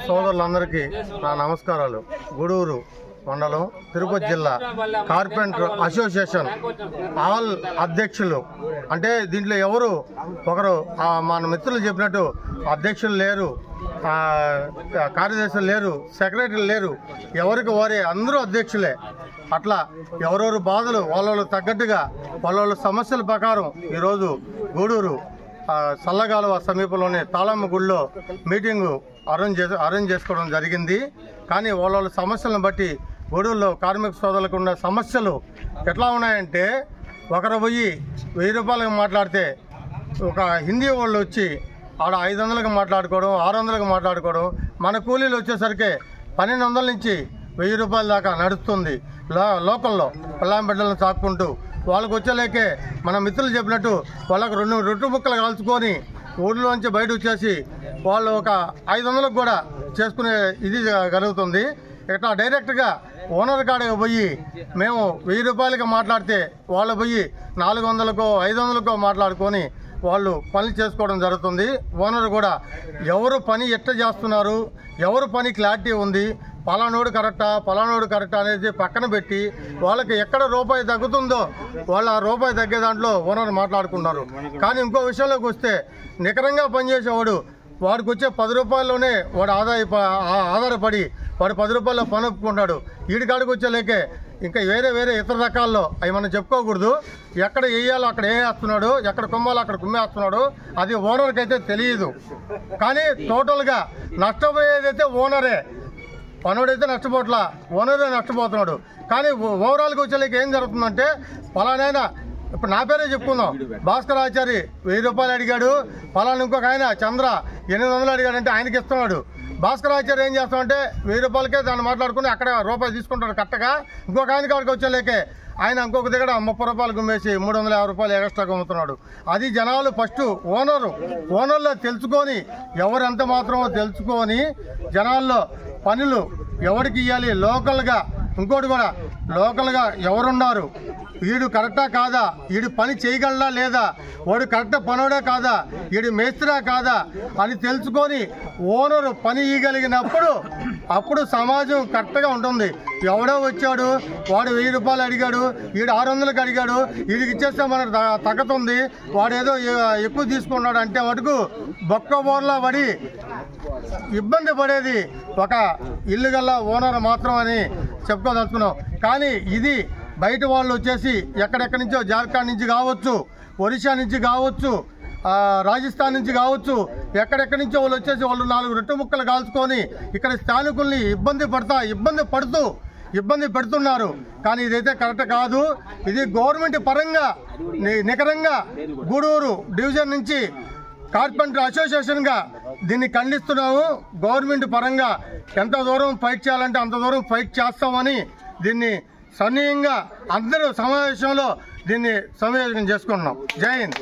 సోదరులందరికీ నా నమస్కారాలు. గూడూరు మండలం తిరుపతి జిల్లా కార్పెంటర్ అసోసియేషన్ ఆల్ అధ్యక్షులు. అంటే దీంట్లో ఎవరు ఒకరు మన మిత్రులు చెప్పినట్టు అధ్యక్షులు లేరు, కార్యదర్శులు లేరు, సెక్రటరీలు లేరు, ఎవరికి వారే అందరూ అధ్యక్షులే. అట్లా ఎవరెవరు బాధలు వాళ్ళ తగ్గట్టుగా వాళ్ళ సమస్యల ప్రకారం ఈరోజు గూడూరు చల్లగాలువ సమీపంలోని తాళమ్మ గుడిలో మీటింగు అరేంజ్ చేసుకోవడం జరిగింది. కానీ వాళ్ళ సమస్యలను బట్టి గూడూరులో కార్మిక సోదరులకు ఉన్న సమస్యలు ఎట్లా ఉన్నాయంటే, ఒకరు పోయి 1000 రూపాయలకు మాట్లాడితే ఒక హిందీ వాళ్ళు వచ్చి ఆడ 500లకు మాట్లాడుకోవడం, 600లకు మాట్లాడుకోవడం. మన కూలీలు వచ్చేసరికి 1200 నుంచి 1000 రూపాయల దాకా నడుస్తుంది. లోకల్లో పిల్లాంబిడ్డలను చాక్కుంటూ వాళ్ళకు వచ్చేలేకే మన మిత్రులు చెప్పినట్టు వాళ్ళకు 2 రొట్టె ముక్కలు కాల్చుకొని ఊళ్ళోంచి బయట వచ్చేసి వాళ్ళు ఒక 500లకు కూడా చేసుకునే ఇది జరుగుతుంది. ఇట్లా డైరెక్ట్గా ఓనర్ కాడకి పోయి మేము 1000 రూపాయలకి మాట్లాడితే వాళ్ళు పోయి 400కో 500కో మాట్లాడుకొని వాళ్ళు పని చేసుకోవడం జరుగుతుంది. ఓనర్ కూడా ఎవరు పని ఎట్లా చేస్తున్నారు, ఎవరు పని క్లారిటీ ఉంది, పలానోడు కరెక్టా అనేది పక్కన పెట్టి వాళ్ళకి ఎక్కడ రూపాయి తగ్గుతుందో వాళ్ళు ఆ రూపాయి తగ్గే దాంట్లో ఓనర్ మాట్లాడుకున్నారు. కానీ ఇంకో విషయంలోకి వస్తే నికరంగా పనిచేసేవాడు వాడికి వచ్చే 10 రూపాయల్లోనే వాడు ఆధారపడి వాడు 10 రూపాయల్లో పని ఒప్పుకుంటాడు. ఈడికాడికి వచ్చేలేకే ఇంకా వేరే ఇతర రకాల్లో అవి మనం చెప్పుకోకూడదు. ఎక్కడ వేయాలో అక్కడ వేస్తున్నాడు, ఎక్కడ కుమ్మాలో అక్కడ కుమ్మేస్తున్నాడు. అది ఓనర్కి అయితే తెలియదు. కానీ టోటల్గా నష్టపోయేదైతే ఓనరే, పనుడైతే నష్టపోట్లా, ఓనరే నష్టపోతున్నాడు. కానీ ఓవరాల్గా వచ్చేలేక ఏం జరుగుతుందంటే, పలానైనా ఇప్పుడు నా పేరే చెప్పుకుందాం, భాస్కర్ ఆచారి 1000 రూపాయలు అడిగాడు, పలానా ఇంకొక ఆయన చంద్ర 800 అడిగాడంటే ఆయనకి ఇస్తున్నాడు. భాస్కర్ ఆచార్య ఏం చేస్తామంటే 1000 రూపాయలకే దాన్ని మాట్లాడుకుని అక్కడ రూపాయి తీసుకుంటాడు కరెక్ట్గా. ఇంకొక ఆయన కాడికి వచ్చేలేకే ఆయన ఇంకొక దగ్గర 30 రూపాయలు గుమ్మేసి 350 రూపాయలు ఎక్స్ట్రాగా అమ్ముతున్నాడు. అది జనాలు ఫస్ట్ ఓనర్లో తెలుసుకొని ఎవరెంత మాత్రమో తెలుసుకొని జనాల్లో పనులు ఎవరికి ఇవ్వాలి, లోకల్గా ఇంకోటి కూడా లోకల్గా ఎవరున్నారు, వీడు కరెక్టా కాదా, వీడు పని చేయగలడా లేదా, వాడు కరెక్ట్ పనుడే కాదా, వీడు మేస్త్రా కాదా అని తెలుసుకొని ఓనరు పని ఇవ్వగలిగినప్పుడు అప్పుడు సమాజం కరెక్ట్గా ఉంటుంది. ఎవడో వచ్చాడు వాడు 1000 రూపాయలు అడిగాడు, వీడు 600కి అడిగాడు, వీడికి ఇచ్చేస్తే మనకు తగ్గుతుంది, వాడేదో ఎక్కువ తీసుకున్నాడు అంటే మటుకు బొక్క బోర్లా పడి ఇబ్బంది పడేది ఒక ఇల్లు గల్ల ఓనర్ మాత్రం అని చెప్పుకోదలుచుకున్నాం. కానీ ఇది బయట వాళ్ళు వచ్చేసి ఎక్కడెక్కడి నుంచో జార్ఖండ్ నుంచి కావచ్చు, ఒరిస్సా నుంచి కావచ్చు, రాజస్థాన్ నుంచి కావచ్చు, ఎక్కడెక్కడి నుంచో వాళ్ళు వచ్చేసి వాళ్ళు 4 రొట్టె ముక్కలు కాల్చుకొని ఇక్కడ స్థానికుల్ని ఇబ్బంది పెడుతున్నారు. కానీ ఇదైతే కరెక్ట్ కాదు. ఇది గవర్నమెంట్ పరంగా నికరంగా గూడూరు డివిజన్ నుంచి కార్పెంటర్ అసోసియేషన్గా దీన్ని ఖండిస్తున్నాము. గవర్నమెంట్ పరంగా ఎంత దూరం ఫైట్ చేయాలంటే అంత దూరం ఫైట్ చేస్తామని దీన్ని సన్నిహితంగా అందరూ సమావేశంలో దీన్ని సమావేశం చేసుకుంటున్నాం. జై హింద్.